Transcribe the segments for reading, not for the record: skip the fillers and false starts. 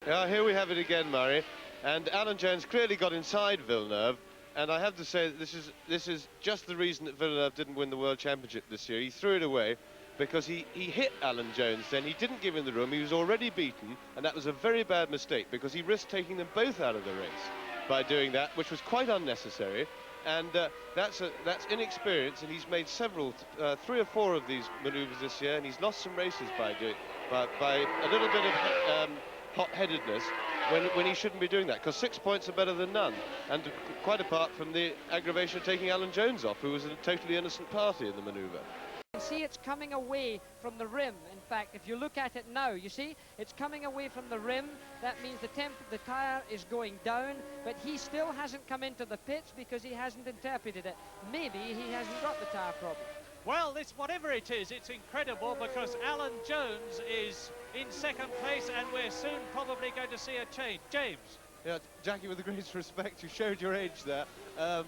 Here we have it again, Murray, and Alan Jones clearly got inside Villeneuve, and I have to say that this is just the reason that Villeneuve didn't win the World Championship this year. He threw it away because he hit Alan Jones then. He didn't give him the room. He was already beaten, and that was a very bad mistake because he risked taking them both out of the race by doing that, which was quite unnecessary. And that's inexperience, and he's made several, 3 or 4 of these manoeuvres this year, and he's lost some races by a little bit of hot-headedness when he shouldn't be doing that, because 6 points are better than none, and quite apart from the aggravation of taking Alan Jones off, who was a totally innocent party in the manoeuvre. You see it's coming away from the rim. In fact, if you look at it now, you see it's coming away from the rim. That means the tyre is going down, but he still hasn't come into the pits because he hasn't interpreted it. Maybe he hasn't got the tyre problem. Well, whatever it is, it's incredible because Alan Jones is in second place and we're soon probably going to see a change. James. Yeah, Jackie, with the greatest respect, you showed your age there,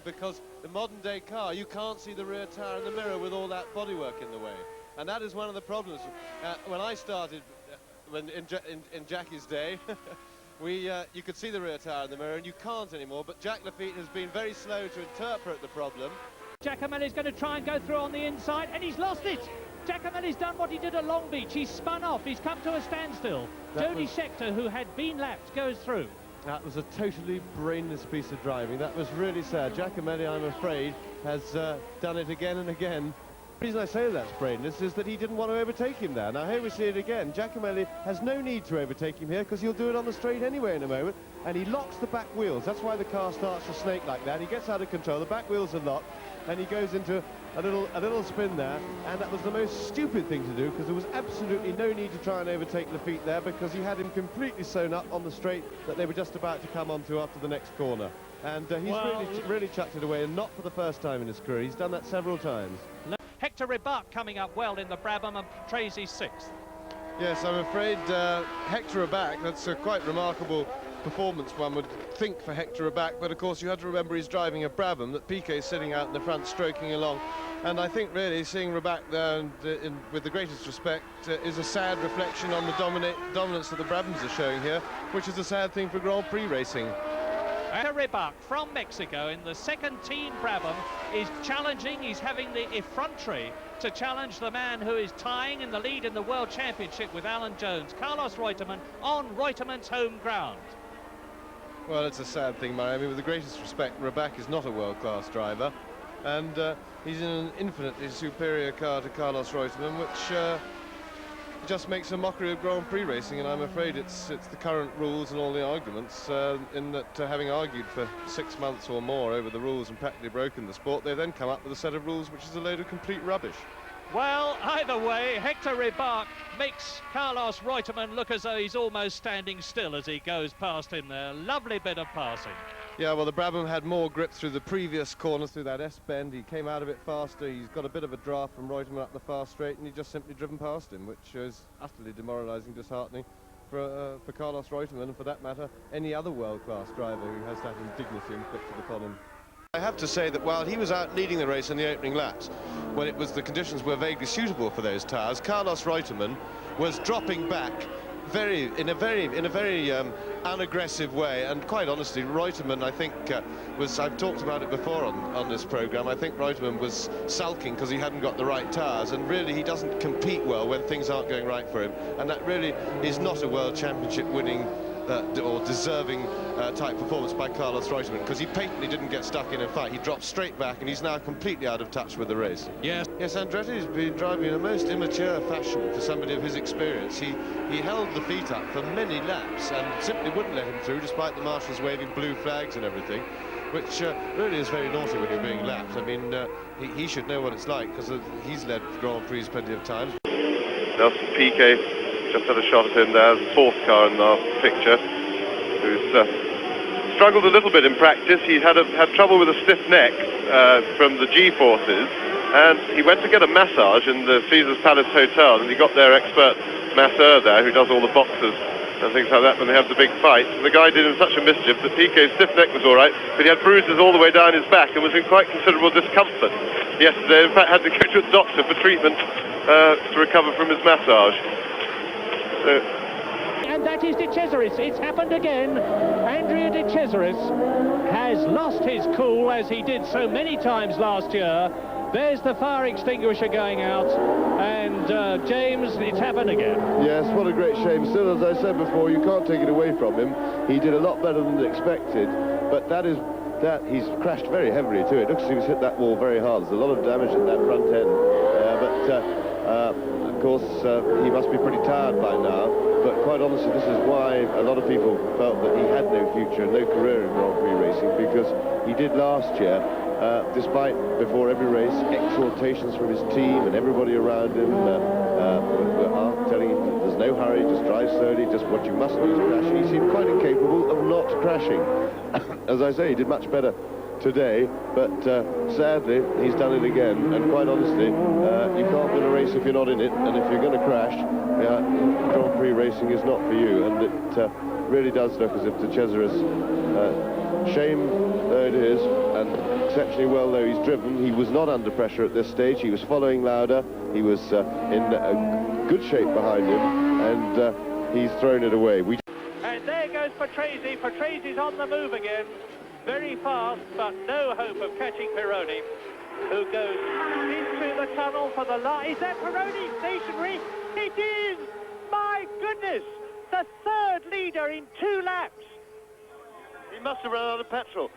because the modern-day car, you can't see the rear tyre in the mirror with all that bodywork in the way. And that is one of the problems. When I started, in Jackie's day, you could see the rear tyre in the mirror, and you can't anymore, but Jack Lafitte has been very slow to interpret the problem. Giacomelli's going to try and go through on the inside, and he's lost it. Giacomelli's done what he did at Long Beach. He's spun off. He's come to a standstill. Jody Scheckter, who had been lapped, goes through. That was a totally brainless piece of driving. That was really sad. Giacomelli, I'm afraid, has done it again and again. The reason I say that's brainless is that he didn't want to overtake him there. Now here we see it again. Giacomelli has no need to overtake him here because he'll do it on the straight anyway in a moment, and he locks the back wheels. That's why the car starts to snake like that. He gets out of control, the back wheels are locked, and he goes into a little spin there, and that was the most stupid thing to do because there was absolutely no need to try and overtake Lafitte there because he had him completely sewn up on the straight that they were just about to come onto after the next corner. And he's really chucked it away, and not for the first time in his career. He's done that several times. Hector Ribach coming up well in the Brabham and Tracy 6th. Yes, I'm afraid Hector Ribach, that's a quite remarkable performance, one would think, for Hector Ribach, but of course you have to remember he's driving a Brabham, that Piquet is sitting out in the front stroking along, and I think really seeing Ribach there, with the greatest respect, is a sad reflection on the dominance that the Brabhams are showing here, which is a sad thing for Grand Prix racing. Hector Ribach from Mexico in the second team Brabham is challenging. He's having the effrontery to challenge the man who is tying in the lead in the World Championship with Alan Jones, Carlos Reutemann, on Reutemann's home ground. Well, it's a sad thing, Murray. I mean, with the greatest respect, Ribach is not a world-class driver, and he's in an infinitely superior car to Carlos Reutemann, which just makes a mockery of Grand Prix racing, and I'm afraid it's the current rules and all the arguments, in that having argued for 6 months or more over the rules and practically broken the sport, they then come up with a set of rules which is a load of complete rubbish. Well, either way, Hector Ribach makes Carlos Reutemann look as though he's almost standing still as he goes past him there. Lovely bit of passing. Yeah, well, the Brabham had more grip through the previous corner, through that S-bend. He came out a bit faster. He's got a bit of a draft from Reutemann up the far straight, and he just simply driven past him, which is utterly demoralising, disheartening for Carlos Reutemann, and for that matter, any other world-class driver who has that indignity inflicted upon him. I have to say that while he was out leading the race in the opening laps, when the conditions were vaguely suitable for those tyres, Carlos Reutemann was dropping back in a very unaggressive way, and quite honestly, Reutemann, I think, I've talked about it before on this programme, I think Reutemann was sulking because he hadn't got the right tyres, and really he doesn't compete well when things aren't going right for him, and that really is not a World Championship winning or deserving type performance by Carlos Reutemann, because he patently didn't get stuck in a fight. He dropped straight back, and he's now completely out of touch with the race. Yes, Andretti's been driving in a most immature fashion for somebody of his experience. He held the feet up for many laps and simply wouldn't let him through, despite the marshals waving blue flags and everything, which really is very naughty when you're being lapped. I mean, he should know what it's like, because he's led Grand Prix plenty of times. Nelson Piquet just had a shot at him there, the fourth car in our picture, who's struggled a little bit in practice. He had trouble with a stiff neck from the G-forces, and he went to get a massage in the Caesars Palace Hotel, and he got their expert masseur there who does all the boxers and things like that when they have the big fights. And the guy did him such a mischief that Piquet's stiff neck was all right, but he had bruises all the way down his back and was in quite considerable discomfort yesterday. In fact, had to go to a doctor for treatment to recover from his massage. And that is De Cesaris. It's happened again. Andrea De Cesaris has lost his cool, as he did so many times last year. There's the fire extinguisher going out, and James, it's happened again. Yes, what a great shame. Still, as I said before, you can't take it away from him. He did a lot better than expected, but he's crashed very heavily too. It looks as if he's hit that wall very hard. There's a lot of damage at that front end, of course, he must be pretty tired by now. But quite honestly, this is why a lot of people felt that he had no future, no career in Grand Prix racing, because he did last year. Despite, before every race, exhortations from his team and everybody around him were telling him there's no hurry, just drive slowly, just what you mustn't do is crash. He seemed quite incapable of not crashing. As I say, he did much better today, but sadly, he's done it again. And quite honestly, you can't win a race if you're not in it, and if you're going to crash, Grand Prix racing is not for you. And it really does look as if De Cesaris, shame though it is, and exceptionally well though he's driven, he was not under pressure at this stage. He was following Lauda, he was in good shape behind him, and he's thrown it away. And there goes Patrese. Patresi's on the move again, very fast, but no hope of catching Pironi, who goes into the tunnel for the line. Is that Pironi stationary? It is! My goodness! The third leader in 2 laps. He must have run out of petrol.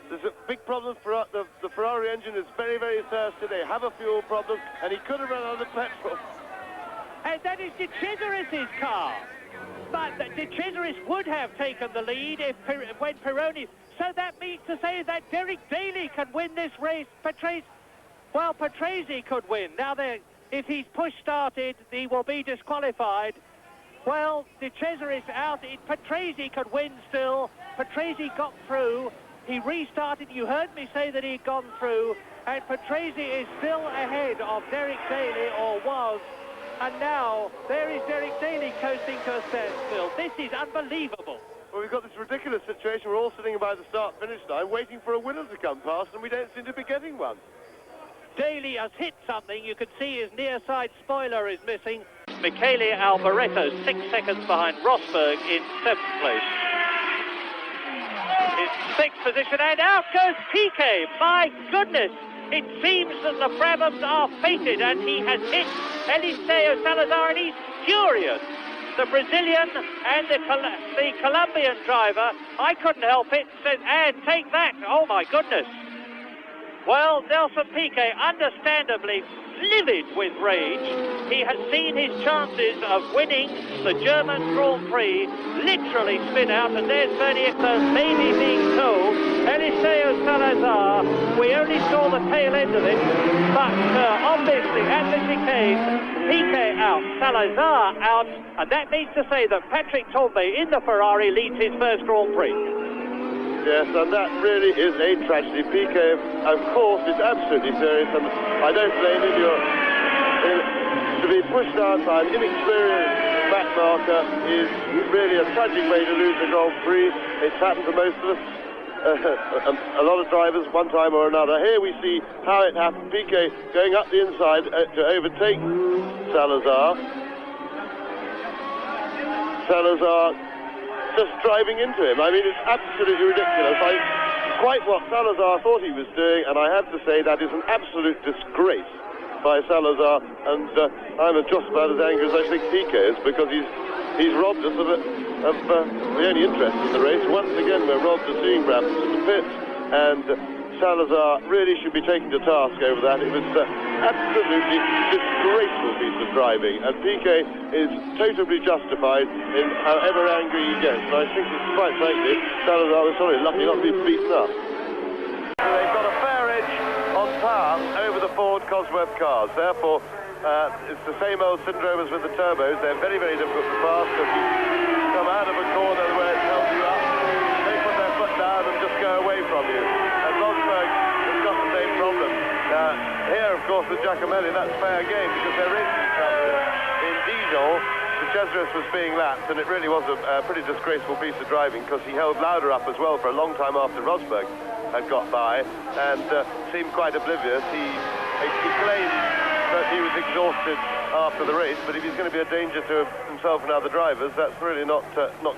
There's a big problem for the Ferrari engine is very, very thirsty. They have a fuel problem, and he could have run out of petrol. And that is De Cesaris' car. But De Cesaris would have taken the lead when Pironi... So that means to say that Derek Daly can win this race. Patrese could win. Now, if he's push-started, he will be disqualified. Well, De Cesaris out. Patrese could win still. Patrese got through. He restarted. You heard me say that he'd gone through. And Patrese is still ahead of Derek Daly, or was. And now, there is Derek Daly coasting to a standstill. This is unbelievable. Well, we've got this ridiculous situation. We're all sitting by the start-finish line waiting for a winner to come past, and we don't seem to be getting one. Daly has hit something. You can see his near side spoiler is missing. Michele Alboreto, 6 seconds behind Rosberg in 7th place. In 6th position, and out goes Piquet. My goodness, it seems that the Brabhams are fated, and he has hit Eliseo Salazar, and he's furious. The Brazilian and the Colombian driver, I couldn't help it, said, and take that. Oh my goodness. Well, Nelson Piquet, understandably livid with rage. He has seen his chances of winning the German Grand Prix literally spin out, and there's Bernie Ecclestone maybe being told, Eliseo Salazar, we only saw the tail end of it, but obviously at the chicane, Piquet out, Salazar out, and that means to say that Patrick Tambay in the Ferrari leads his first Grand Prix. Yes, and that really is a tragedy. Piquet, of course, is absolutely serious, and I don't blame him. To be pushed out by an inexperienced back marker is really a tragic way to lose a Grand Prix. It's happened to most of us, a lot of drivers, one time or another. Here we see how it happened. Piquet going up the inside to overtake Salazar. Salazar just driving into him. I mean, it's absolutely ridiculous. Quite what Salazar thought he was doing, and I have to say that is an absolute disgrace by Salazar, and I'm just about as angry as I think Piquet is, because he's robbed us of the only interest in the race. Once again, we're robbed of seeing Brabhams in the pits, and Salazar really should be taken to task over that. It was absolutely disgraceful piece of driving, and Piquet is totally justified in however angry he gets. And I think it's quite frankly, Salazar was sorry, lucky not to be beaten up. They've got a fair edge on power over the Ford Cosworth cars. Therefore, it's the same old syndrome as with the turbos. They're very, very difficult to pass because you come out of a corner where it helps you up. They put their foot down and just go away from you. And Rosberg has got the same problem. Here, of course, with Giacomelli, that's fair game because they're racing each other. In Dijon, De Cesaris was being lapped, and it really was a pretty disgraceful piece of driving because he held Lauda up as well for a long time after Rosberg had got by and seemed quite oblivious. He claimed that he was exhausted after the race, but if he's going to be a danger to himself and other drivers, that's really not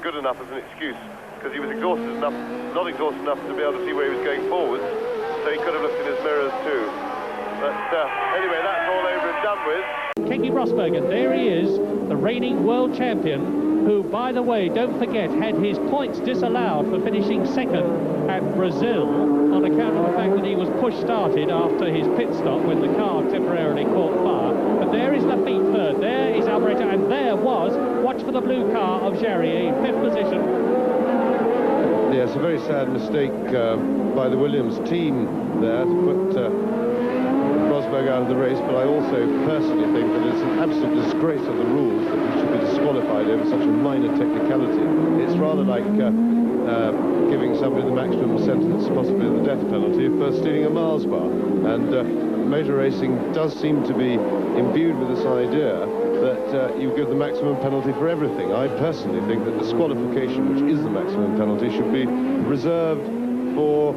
good enough as an excuse, because he was exhausted enough, not exhausted enough to be able to see where he was going forwards, so he could have looked in his mirrors too. But anyway, that's all over and done with. Keke Rosberg, and there he is, the reigning world champion, who, by the way, don't forget, had his points disallowed for finishing second at Brazil on account of the fact that he was push-started after his pit stop when the car temporarily caught fire. But there is Lafitte third, there is Alboreto, and there was, watch for the blue car of Jarier, fifth position. Yes, a very sad mistake by the Williams team there to put Rosberg out of the race, but I also personally think that it's an absolute disgrace of the rules that he should be disqualified over such a minor technicality. It's rather like giving somebody the maximum sentence, possibly the death penalty, for stealing a Mars bar. And motor racing does seem to be imbued with this idea that you give the maximum penalty for everything. I personally think that disqualification, which is the maximum penalty, should be reserved for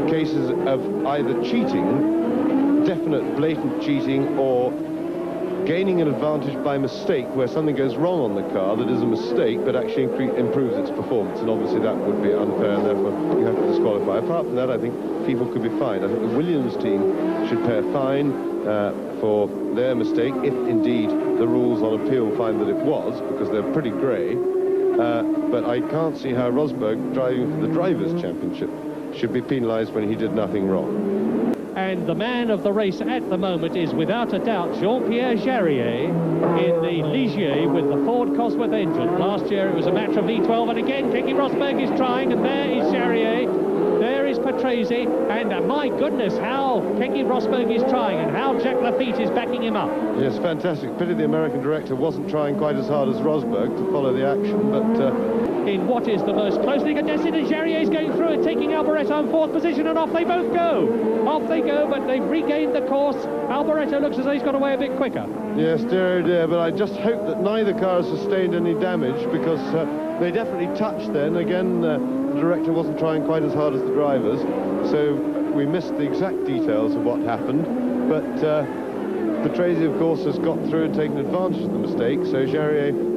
cases of either cheating, definite blatant cheating, or gaining an advantage by mistake, where something goes wrong on the car that is a mistake but actually improves its performance, and obviously that would be unfair, and therefore you have to disqualify. Apart from that, I think people could be fined. I think the Williams team should pay a fine for their mistake, if indeed the rules on appeal find that it was, because they're pretty grey. But I can't see how Rosberg, driving for the Drivers' Championship, should be penalised when he did nothing wrong. And the man of the race at the moment is without a doubt Jean-Pierre Jarier in the Ligier with the Ford Cosworth engine. Last year it was a Matra V12, and again Keke Rosberg is trying, and there is Jarier, there is Patrese, and my goodness, how Keke Rosberg is trying, and how Jacques Lafitte is backing him up. Yes, fantastic. Pity the American director wasn't trying quite as hard as Rosberg to follow the action, but in what is the most closely contested, and Jarier is going through it, taking Alboreto in fourth position, and off they both go. Off they go, but they've regained the course. Alboreto looks as though he's got away a bit quicker. yes, dear, oh dear, but I just hope that neither car has sustained any damage, because they definitely touched then. Again, the director wasn't trying quite as hard as the drivers, so we missed the exact details of what happened, but Patrese, of course, has got through and taken advantage of the mistake, so Jarier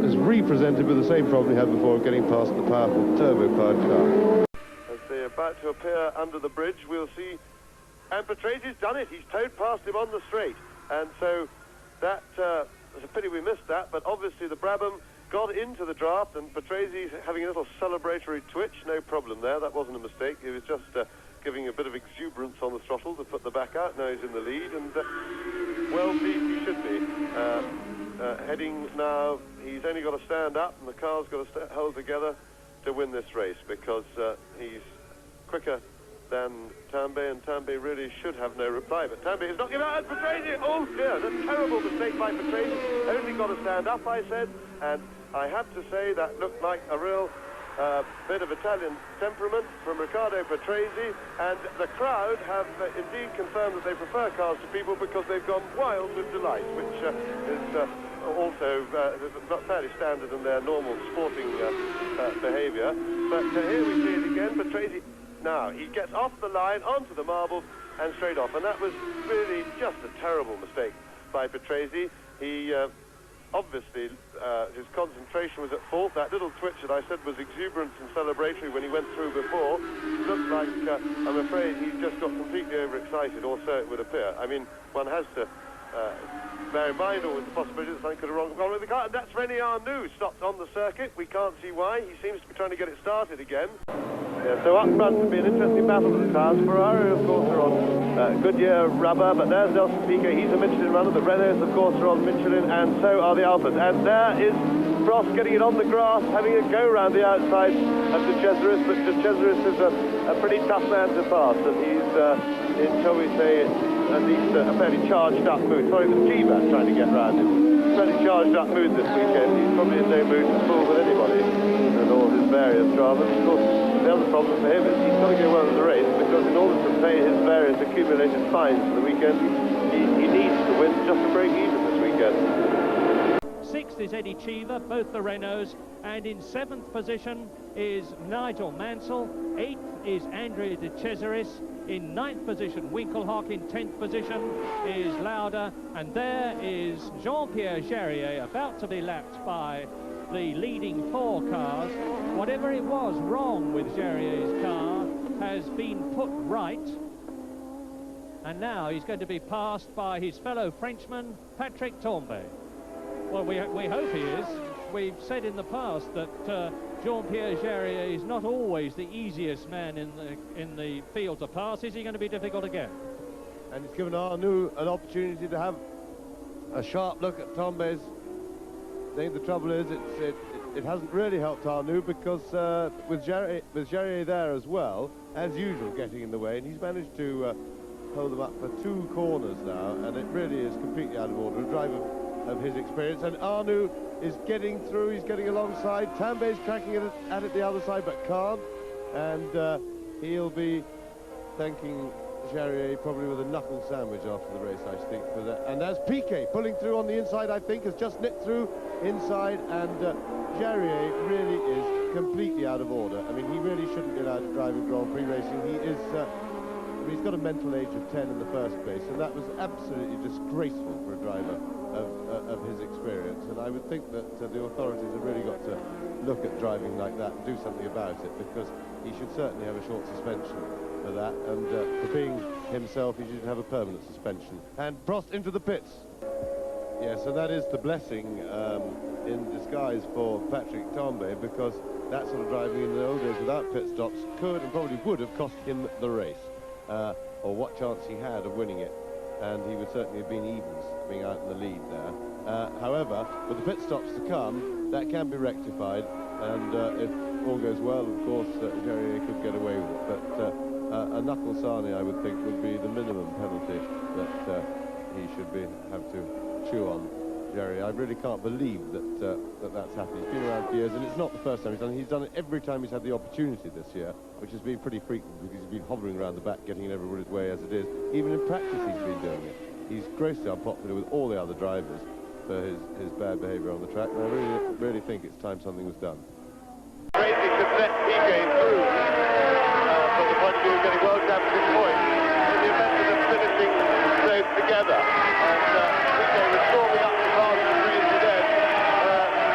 is re-presented with the same problem he had before, getting past the powerful turbo-powered car. As they're about to appear under the bridge, we'll see, and Patrese's done it. He's towed past him on the straight, and so that it's a pity we missed that, but obviously the Brabham got into the draft, and Patrese having a little celebratory twitch, no problem there. That wasn't a mistake. He was just giving a bit of exuberance on the throttle to put the back out. Now he's in the lead, and well pleased he should be. Heading now, he's only got to stand up, and the car's got to hold together to win this race, because he's quicker than Tambay, and Tambay really should have no reply. But Tambay is knocking out Patrese. Oh dear, that's a terrible mistake by Patrese. Only got to stand up, I said, and I have to say that looked like a real bit of Italian temperament from Riccardo Patrese, and the crowd have indeed confirmed that they prefer cars to people, because they've gone wild with delight, which is also fairly standard in their normal sporting behaviour. But here we see it again. Patrese, now he gets off the line onto the marbles and straight off, and that was really just a terrible mistake by Patrese. He obviously his concentration was at fault. That little twitch that I said was exuberance and celebratory when he went through before looked like, I'm afraid, he just got completely overexcited, or so it would appear. I mean, one has to bear in mind always the possibility that something could have gone with the car, and that's René Arnoux stopped on the circuit. We can't see why. He seems to be trying to get it started again. Yeah, so up front will be an interesting battle of the cars. Ferrari, of course, are on Goodyear rubber, but there's Nelson Piquet. He's a Michelin runner. The Renaults, of course, are on Michelin, and so are the Alphas. And there is Prost getting it on the grass, having a go round the outside of De Cesaris, but De Cesaris is a pretty tough man to pass, and he's in, shall we say, at least a fairly charged up mood. Sorry, it was G-Man trying to get round him. Fairly charged up mood this weekend. He's probably in no mood to fool with anybody, and all his various dramas. Of course, the other problem for him is he's got to go well in the race, because in order to pay his various accumulated fines for the weekend, he needs to win just to break even this weekend. Sixth is Eddie Cheever, both the Renaults, and in seventh position is Nigel Mansell. Eighth is Andrea De Cesaris. in 9th position. Winkelhock in 10th position is Lauda, and there is Jean-Pierre Jarier about to be lapped by the leading 4 cars. Whatever it was wrong with Jarier's car has been put right, and now he's going to be passed by his fellow Frenchman, Patrick Tambay. Well, we hope he is. We've said in the past that Jean-Pierre Jarier is not always the easiest man in the field to pass. Is he going to be difficult again? And it's given Arnoux an opportunity to have a sharp look at Tambay's. I think the trouble is it hasn't really helped Arnoux, because with Jarier there as well, as usual, getting in the way, and he's managed to hold them up for 2 corners now, and it really is completely out of order. A driver of his experience, and Arnoux is getting through, he's getting alongside. Tambay's cracking at it the other side, but can't, and he'll be thanking Jarier probably with a knuckle sandwich after the race, I think, for that. And as Piquet pulling through on the inside, I think, has just nipped through inside, and Jarier really is completely out of order. I mean, he really shouldn't be allowed to drive in Grand Prix racing. He is I mean, he's got a mental age of 10 in the first place, and that was absolutely disgraceful for a driver of his experience. And I would think that the authorities have really got to look at driving like that and do something about it, because he should certainly have a short suspension for that, and for being himself, he should have a permanent suspension. And Prost into the pits. Yes, and that is the blessing in disguise for Patrick Tambay, because that sort of driving in the old days without pit stops could and probably would have cost him the race. Or what chance he had of winning it, and he would certainly have been evens being out in the lead there. However, with the pit stops to come, that can be rectified, and if all goes well, of course, Jarier could get away with it, but a knuckle sarnie, I would think, would be the minimum penalty that he should have to chew on. Jarier, I really can't believe that that's happened. He's been around for years, and it's not the first time he's done it. He's done it every time he's had the opportunity this year, which has been pretty frequent, because he's been hovering around the back, getting in everybody's way as it is. Even in practice, he's been doing it. He's grossly unpopular with all the other drivers for his bad behaviour on the track, and I really think it's time something was done. Racing to set Piquet through from the point of view of getting World Championship points in the event of them finishing those together. And Piquet was storming up the path to Crazy Dead,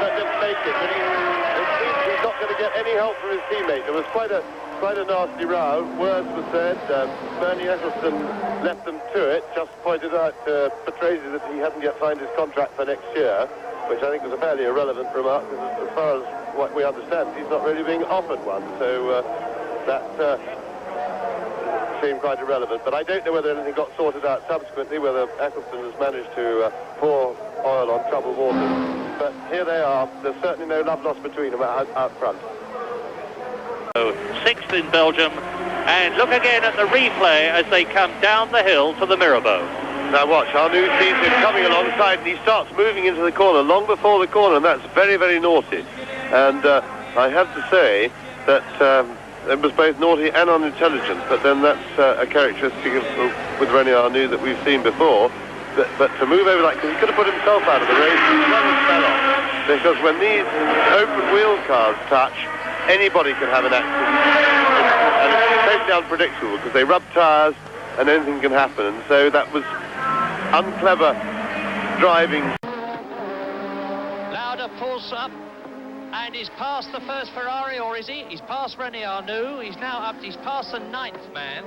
but didn't make it. But it seems he's not going to get any help from his teammate. There was quite a nasty row. Words were said. Bernie Eccleston left them to it, just pointed out to Patrese that he hadn't yet signed his contract for next year, which I think was a fairly irrelevant remark, because as far as what we understand, he's not really being offered one. So that seemed quite irrelevant. But I don't know whether anything got sorted out subsequently, whether Eccleston has managed to pour oil on troubled waters. But here they are. There's certainly no love lost between them out front. 6th in Belgium, and look again at the replay as they come down the hill to the Mirabeau. Now watch, Arnoux sees him coming alongside, and he starts moving into the corner long before the corner, and that's very, very naughty. And I have to say that it was both naughty and unintelligent, but then that's a characteristic with René Arnoux that we've seen before. But to move over like, because he could have put himself out of the race, he fell off. Because when these open wheel cars touch, anybody can have an accident, and it's totally unpredictable, because they rub tyres and anything can happen. And so that was unclever driving. Lauda pulls up and he's past the first Ferrari, or is he? He's past René Arnoux. He's now up, he's past the 9th man.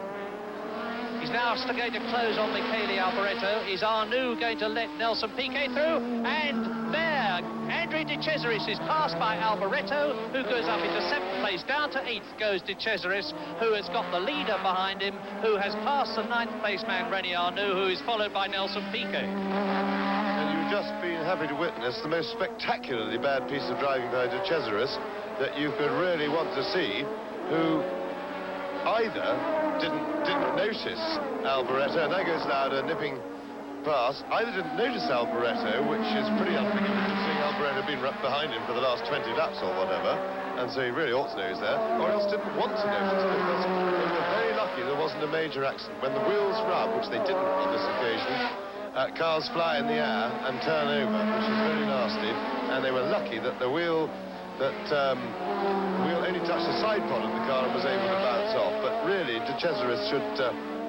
He's now going to close on Michele Alboreto. Is Arnoux going to let Nelson Piquet through? And there, Andrea De Cesaris is passed by Alboreto, who goes up into 7th place. Down to 8th goes De Cesaris, who has got the leader behind him, who has passed the 9th place man, René Arnoux, who is followed by Nelson Piquet. And you've just been happy to witness the most spectacularly bad piece of driving by De Cesaris that you could really want to see, who either didn't notice Alboreto, and there goes Lauda nipping past, either didn't notice Alboreto, which is pretty unforgivable, seeing Alboreto being behind him for the last 20 laps or whatever, and so he really ought to know he's there, or else didn't want to notice, because they were very lucky there wasn't a major accident. When the wheels rub, which they didn't on this occasion, cars fly in the air and turn over, which is very nasty, and they were lucky that the wheel that wheel only touched the side pod of the car and was able to bounce off. But really, De Cesaris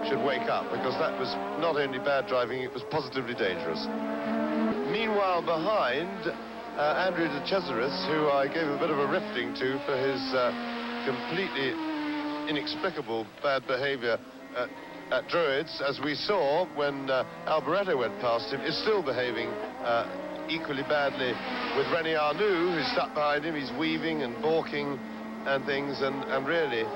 should wake up, because that was not only bad driving, it was positively dangerous. Meanwhile, behind, Andrew De Cesaris, who I gave a bit of a rifting to for his completely inexplicable bad behaviour at Druids, as we saw when Alboreto went past him, is still behaving equally badly with René Arnoux, who's stuck behind him. He's weaving and balking and things, and really,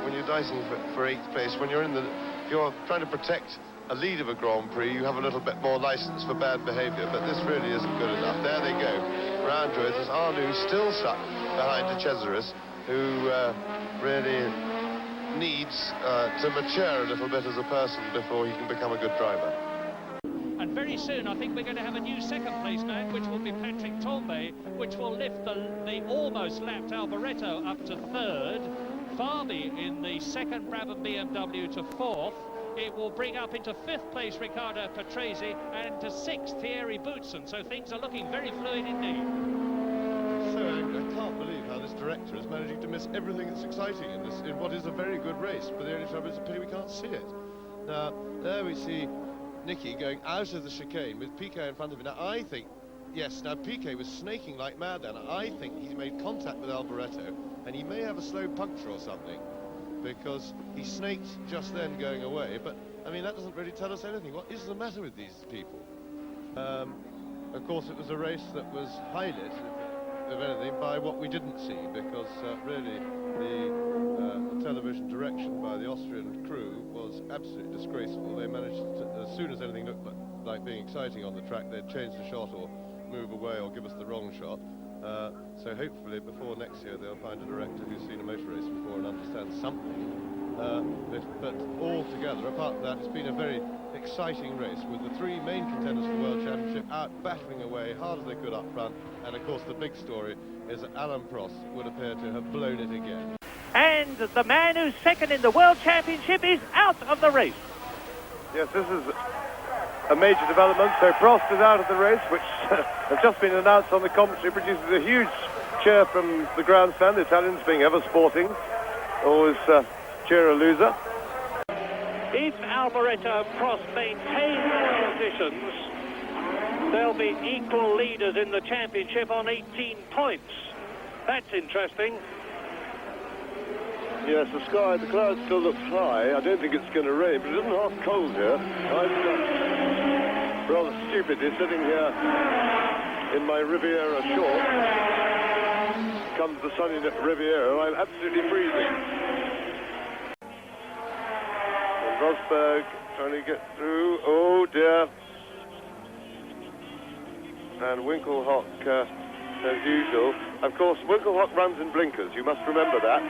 when you're dicing for 8th place, when you're if you're trying to protect a lead of a Grand Prix, you have a little bit more license for bad behaviour, but this really isn't good enough. There they go, round Druids, as Arnoux still stuck behind De Cesaris, who really needs to mature a little bit as a person before he can become a good driver. And very soon, I think we're going to have a new second place now, which will be Patrick Tambay, which will lift the almost lapped Alboreto up to 3rd. Farby in the 2nd Brabham BMW to 4th. It will bring up into 5th place Riccardo Patrese, and to 6th Thierry Boutsen. So things are looking very fluid indeed. So angry. I can't believe how this director is managing to miss everything that's exciting in what is a very good race, but the only trouble is a pity we can't see it. Now, there we see Nicky going out of the chicane with Piquet in front of him. Now, I think, yes, now Piquet was snaking like mad then. I think he made contact with Alboreto, and he may have a slow puncture or something, because he snaked just then going away. But, I mean, that doesn't really tell us anything. What is the matter with these people? Of course, it was a race that was highlighted, if anything, by what we didn't see, because really the television direction by the Austrian crew was absolutely disgraceful. They managed to, as soon as anything looked like being exciting on the track, they'd change the shot or move away or give us the wrong shot. So hopefully before next year they'll find a director who's seen a motor race before and understands something. But altogether, apart from that, it's been a very exciting race with the 3 main contenders for the World Championship out battering away hard as they could up front. And of course the big story is that Alain Prost would appear to have blown it again. And the man who's 2nd in the World Championship is out of the race. Yes, this is a major development. So Prost is out of the race, which has just been announced on the commentary, produces a huge cheer from the grandstand, the Italians being ever sporting, always cheer a loser. If Alboreto and Prost maintain their positions, they'll be equal leaders in the championship on 18 points. That's interesting. Yes, the cloud still looks high. I don't think it's going to rain, but it isn't half cold here. I'm rather stupidly sitting here in my Riviera shorts. Comes the sunny Riviera, I'm absolutely freezing. And Rosberg trying to get through. Oh dear. And Winkelhock, as usual. Of course, Winkelhock runs in blinkers. You must remember that.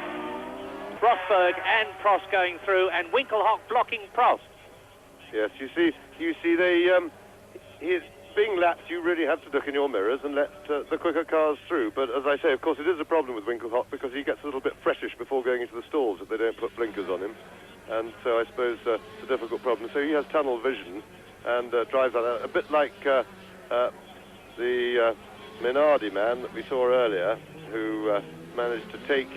Rosberg and Prost going through, and Winkelhock blocking Prost. Yes, you see, he's being lapped. You really have to look in your mirrors and let the quicker cars through. But as I say, of course, it is a problem with Winkelhock because he gets a little bit freshish before going into the stalls if they don't put blinkers on him. And so I suppose it's a difficult problem. So he has tunnel vision and drives on a bit like the Minardi man that we saw earlier, who managed to take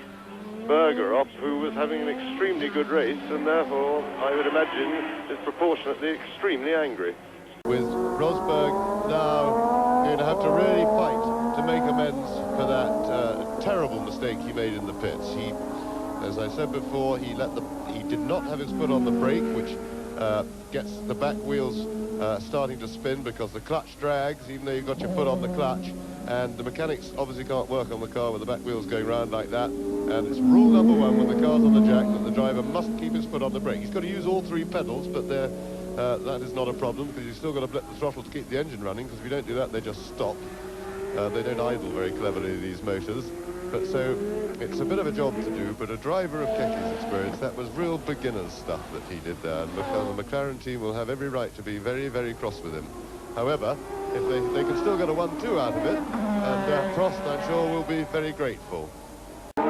Berger off, who was having an extremely good race, and therefore, I would imagine, is proportionately extremely angry. With Rosberg now going to have to really fight to make amends for that terrible mistake he made in the pits. He, as I said before, he did not have his foot on the brake, which gets the back wheels starting to spin because the clutch drags, even though you've got your foot on the clutch. And the mechanics obviously can't work on the car with the back wheels going round like that. And it's rule number 1 when the car's on the jack that the driver must keep his foot on the brake. He's got to use all 3 pedals, but that is not a problem because you've still got to blip the throttle to keep the engine running, because if you don't do that, they just stop. They don't idle very cleverly, these motors. But so it's a bit of a job to do, but a driver of Keki's experience, that was real beginner's stuff that he did there. And the McLaren team will have every right to be very, very cross with him. However, if they can still get a 1-2 out of it, and Prost, I'm sure, will be very grateful. Going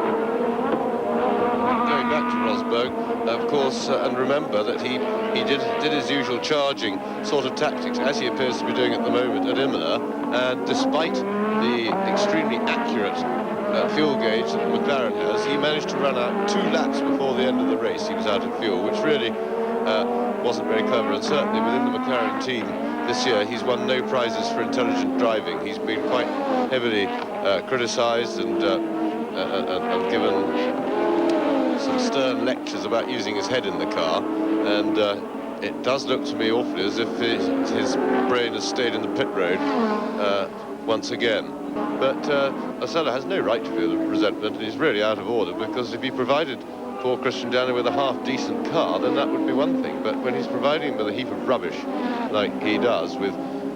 back to Rosberg, of course, and remember that he did his usual charging sort of tactics, as he appears to be doing at the moment at Imola, and despite the extremely accurate fuel gauge that McLaren has, he managed to run out 2 laps before the end of the race. He was out of fuel, which really wasn't very clever, and certainly within the McLaren team this year he's won no prizes for intelligent driving. He's been quite heavily criticised and given some stern lectures about using his head in the car, and it does look to me awfully as if his brain has stayed in the pit road once again. But Osella has no right to feel the resentment, and he's really out of order, because if he provided poor Christian Danner with a half-decent car, then that would be one thing. But when he's providing him with a heap of rubbish, like he does, with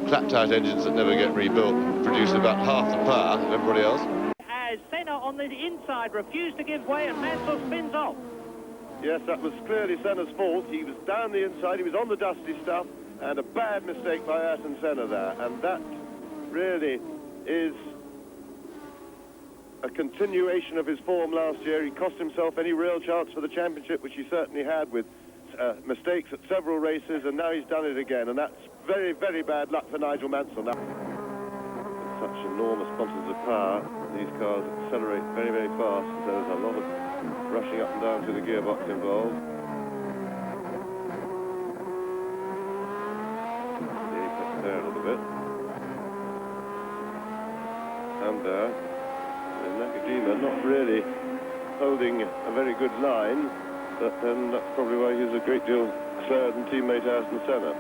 clapped-out engines that never get rebuilt and produce about half the power of everybody else. As Senna on the inside refused to give way and Mansell spins off. Yes, that was clearly Senna's fault. He was down the inside, he was on the dusty stuff, and a bad mistake by Ayrton Senna there. And that really is a continuation of his form last year. He cost himself any real chance for the championship, which he certainly had, with mistakes at several races, and now he's done it again, and that's very, very bad luck for Nigel Mansell now. With such enormous quantities of power, these cars accelerate very, very fast, so there's a lot of rushing up and down to the gearbox involved. The apex there a little bit. And there. Nakajima not really holding a very good line, but then that's probably why he's a great deal slower than teammate Ayrton Senna.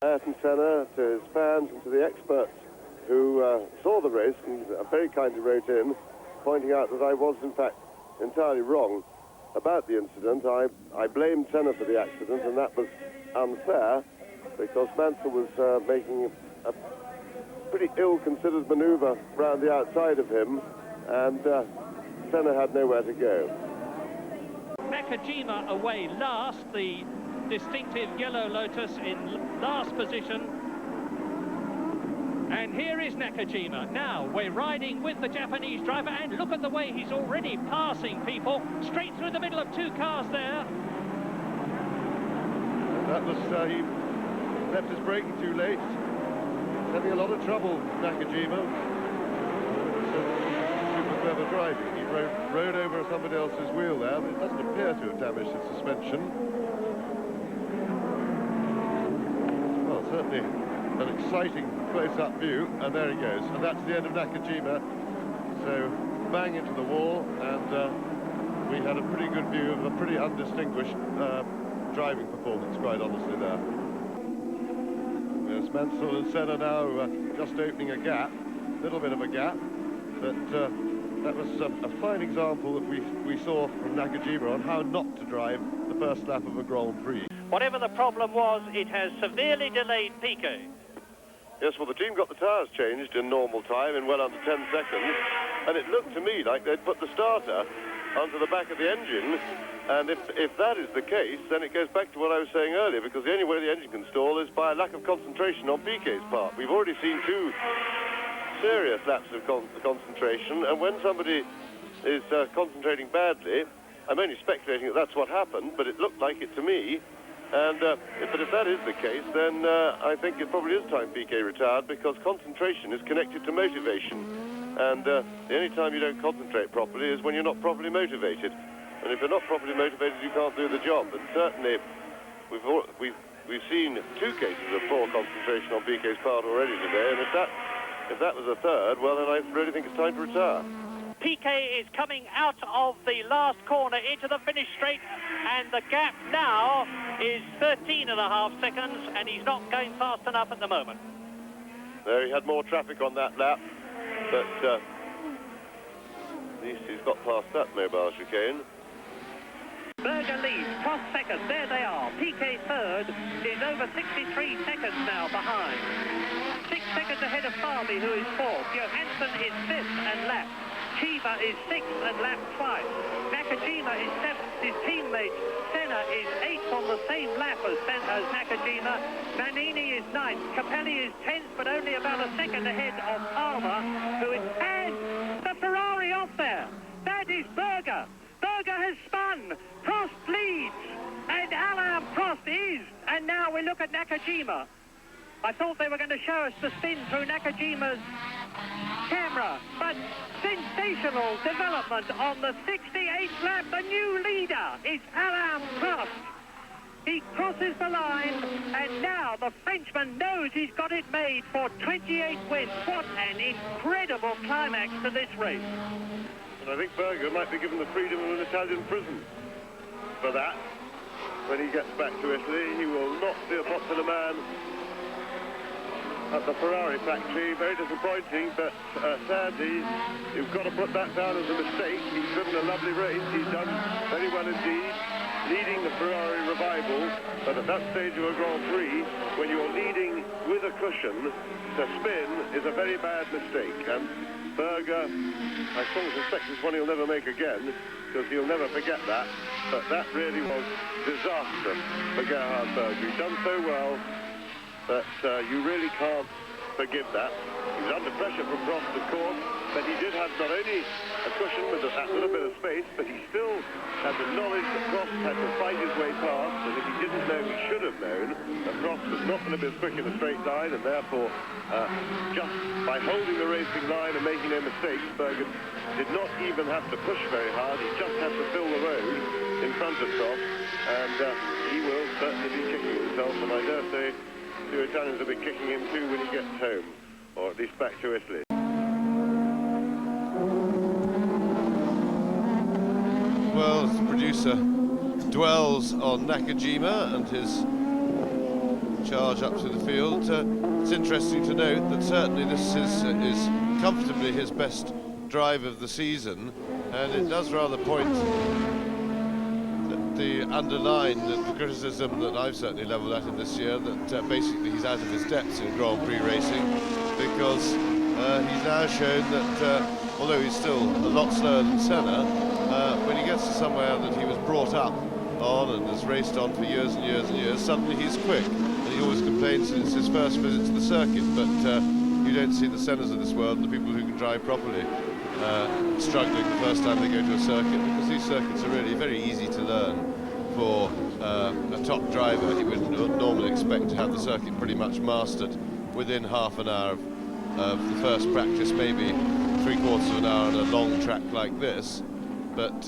Ayrton Senna, to his fans and to the experts who saw the race and very kindly wrote in, pointing out that I was in fact entirely wrong about the incident. I blamed Senna for the accident, and that was unfair, because Mansell was making a pretty ill-considered manoeuvre round the outside of him, and Senna had nowhere to go. Nakajima away last, the distinctive yellow Lotus in last position. And here is Nakajima. Now we're riding with the Japanese driver, and look at the way he's already passing people straight through the middle of 2 cars there. That was, he left his braking too late. Having a lot of trouble, Nakajima. Super clever driving. He rode over somebody else's wheel there, but it doesn't appear to have damaged his suspension. Well, certainly an exciting close-up view, and there he goes. And that's the end of Nakajima. So, bang into the wall, and we had a pretty good view of a pretty undistinguished driving performance, quite honestly, there. Yes, Mansell and Senna now just opening a gap, a little bit of a gap, but that was a fine example that we saw from Nakajima on how not to drive the first lap of a Grand Prix. Whatever the problem was, it has severely delayed Piquet. Yes, well, the team got the tyres changed in normal time in well under 10 seconds, and it looked to me like they'd put the starter onto the back of the engine, and if that is the case, then it goes back to what I was saying earlier, because the only way the engine can stall is by a lack of concentration on Piquet's part. We've already seen 2 serious laps of concentration, and when somebody is concentrating badly, I'm only speculating that that's what happened, but it looked like it to me. And but if that is the case, then I think it probably is time Piquet retired, because concentration is connected to motivation. And the only time you don't concentrate properly is when you're not properly motivated. And if you're not properly motivated, you can't do the job. And certainly, we've seen 2 cases of poor concentration on Piquet's part already today. And if that was a third, well, then I really think it's time to retire. Piquet is coming out of the last corner into the finish straight, and the gap now is 13.5 seconds, and he's not going fast enough at the moment. There, he had more traffic on that lap, but at least he's got past that mobile chicane. Berger leads, Prost second, there they are. Piquet third is over 63 seconds now behind. 6 seconds ahead of Farby, who is 4th. Johansson is 5th and lapped. Chiba is 6th and lapped twice. Nakajima is 7th. His teammate Senna is 8th on the same lap as Nakajima. Nannini is 9th. Capelli is 10th, but only about a second ahead of Palmer, who is... And the Ferrari off there. That is Berger. Berger has spun. Prost leads. And Alain Prost is. And now we look at Nakajima. I thought they were going to show us the spin through Nakajima's camera, but sensational development on the 68th lap. The new leader is Alain Prost. He crosses the line, and now the Frenchman knows he's got it made for 28 wins. What an incredible climax to this race. And I think Berger might be given the freedom of an Italian prison for that. When he gets back to Italy, he will not be a popular man at the Ferrari factory. Very disappointing, but sadly, you've got to put that down as a mistake. He's driven a lovely race. He's done very well indeed, leading the Ferrari revival. But at that stage of a Grand Prix, when you're leading with a cushion, to spin is a very bad mistake. And Berger, I strongly suspect it's one he'll never make again, because he'll never forget that. But that really was disastrous for Gerhard Berger. He's done so well that you really can't forgive that. He was under pressure from Prost, of course, but he did have not only a cushion with that little bit of space, but he still had the knowledge that Prost had to fight his way past, and if he didn't know, he should have known that Prost was not going to be as quick in a straight line, and therefore, just by holding the racing line and making no mistakes, Berger did not even have to push very hard. He just had to fill the road in front of Prost, and he will certainly be kicking himself, and I dare say the Italians will be kicking him too when he gets home, or at least back to Italy. Well, the producer dwells on Nakajima and his charge up to the field. It's interesting to note that certainly this is comfortably his best drive of the season, and it does rather point the underline the criticism that I've certainly levelled at him this year, that basically he's out of his depth in Grand Prix racing, because he's now shown that although he's still a lot slower than Senna, when he gets to somewhere that he was brought up on and has raced on for years and years and years, suddenly he's quick. And he always complains that it's his first visit to the circuit, but you don't see the Sennas of this world, the people who can drive properly, struggling the first time they go to a circuit, because these circuits are really very easy to learn for a top driver. He would normally expect to have the circuit pretty much mastered within half an hour of the first practice, maybe 3/4 of an hour on a long track like this. But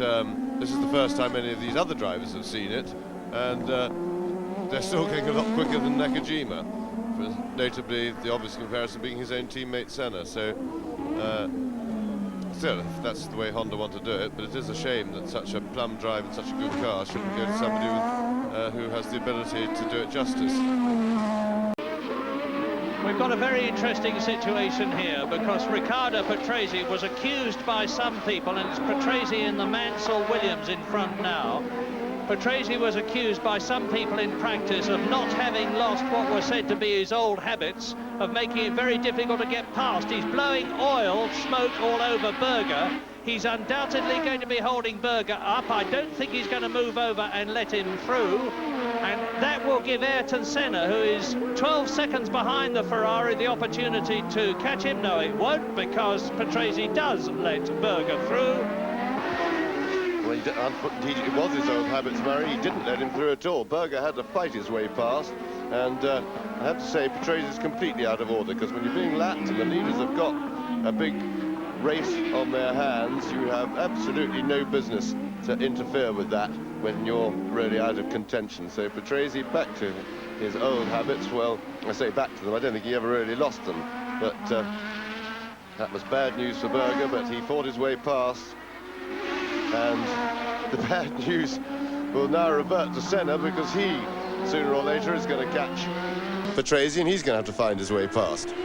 this is the first time any of these other drivers have seen it, and they're still getting a lot quicker than Nakajima, notably the obvious comparison being his own teammate Senna. So still, that's the way Honda want to do it, but it is a shame that such a plumb drive and such a good car shouldn't go to somebody with, who has the ability to do it justice. We've got a very interesting situation here, because Riccardo Patrese was accused by some people, and it's Patrese and the Mansell Williams in front now. Patrese was accused by some people in practice of not having lost what were said to be his old habits, of making it very difficult to get past. He's blowing oil smoke all over Berger. He's undoubtedly going to be holding Berger up. I don't think he's going to move over and let him through. And that will give Ayrton Senna, who is 12 seconds behind the Ferrari, the opportunity to catch him. No, it won't, because Patrese does let Berger through. Well, indeed, it was his old habits, Murray. He didn't let him through at all. Berger had to fight his way past, and I have to say, Patrese is completely out of order, because when you're being lapped and the leaders have got a big race on their hands, you have absolutely no business to interfere with that when you're really out of contention. So Patrese back to his old habits. Well, I say back to them, I don't think he ever really lost them, but that was bad news for Berger, but he fought his way past, and the bad news will now revert to Senna, because he, sooner or later, is going to catch Patrese, and he's going to have to find his way past.